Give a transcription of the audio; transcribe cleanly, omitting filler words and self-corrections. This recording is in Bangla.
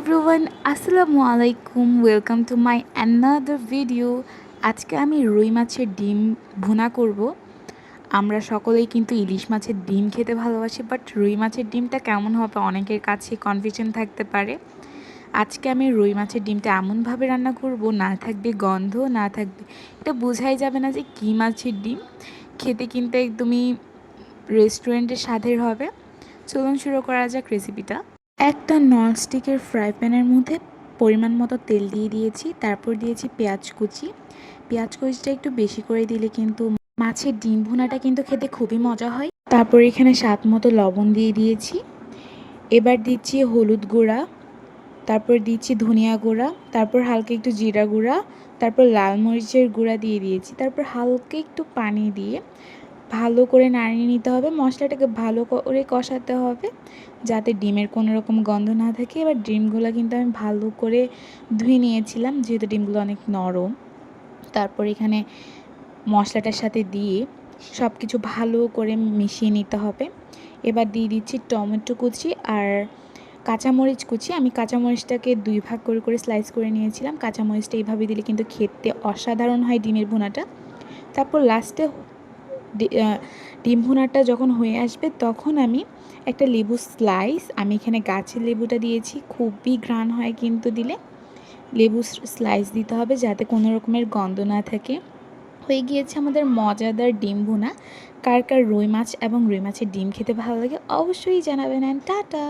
এভরিওয়ান, আসসালামু আলাইকুম। Welcome to my another video. আজকে আমি রুই মাছের ডিম ভুনা করব। আমরা সকলেই কিন্তু ইলিশ মাছের ডিম খেতে ভালোবাসি, বাট রুই মাছের ডিমটা কেমন হবে অনেকের কাছে কনফিউশন থাকতে পারে। আজকে আমি রুই মাছের ডিমটা এমনভাবে রান্না করব, না থাকবে গন্ধ, না থাকবে, এটা বোঝাই যাবে না যে কী মাছের ডিম। খেতে কিন্তু একদমই রেস্টুরেন্টের স্বাদের হবে। চলুন শুরু করা যাক রেসিপিটা। একটা ননস্টিকের ফ্রাই প্যানের মধ্যে পরিমাণ মতো তেল দিয়ে দিয়েছি, তারপর দিয়েছি পেঁয়াজ কুচি। পেঁয়াজ কুচিটা একটু বেশি করে দিলে কিন্তু মাছের ডিম ভুনাটা কিন্তু খেতে খুবই মজা হয়। তারপর এখানে স্বাদ মতো লবণ দিয়ে দিয়েছি। এবার দিচ্ছি হলুদ গুঁড়া, তারপর দিচ্ছি ধনিয়া গুঁড়া, তারপর হালকা একটু জিরা গুঁড়া, তারপর লাল মরিচের গুঁড়া দিয়ে দিয়েছি। তারপর হালকা একটু পানি দিয়ে ভালো করে নাড়িয়ে নিতে হবে। মশলাটাকে ভালো করে কষাতে হবে যাতে ডিমের কোনো রকম গন্ধ না থাকে। এবার ডিমগুলো কিন্তু আমি ভালো করে ধুয়ে নিয়েছিলাম, যেহেতু ডিমগুলো অনেক নরম। তারপর এখানে মশলাটার সাথে দিয়ে সব কিছু ভালো করে মিশিয়ে নিতে হবে। এবার দিয়ে দিচ্ছি টমেটো কুচি আর কাঁচামরিচ কুচি। আমি কাঁচামরিচটাকে 2 ভাগ করে করে স্লাইস করে নিয়েছিলাম। কাঁচামরিচটা এইভাবে দিলে কিন্তু খেতে অসাধারণ হয় ডিমের ভুনাটা। তারপর লাস্টে ডিম ভুনাটা যখন হয়ে আসবে তখন আমি একটা লেবু স্লাইস, আমি এখানে গাছের লেবুটা দিয়েছি, খুবই ঘ্রাণ হয় কিন্তু দিলে। লেবু স্লাইস দিতে হবে যাতে কোনো রকমের গন্ধ না থাকে। হয়ে গিয়েছে আমাদের মজাদার ডিম ভুনা। কার কার রুই মাছ এবং রুই মাছের ডিম খেতে ভালো লাগে অবশ্যই জানাবেন। টাটা।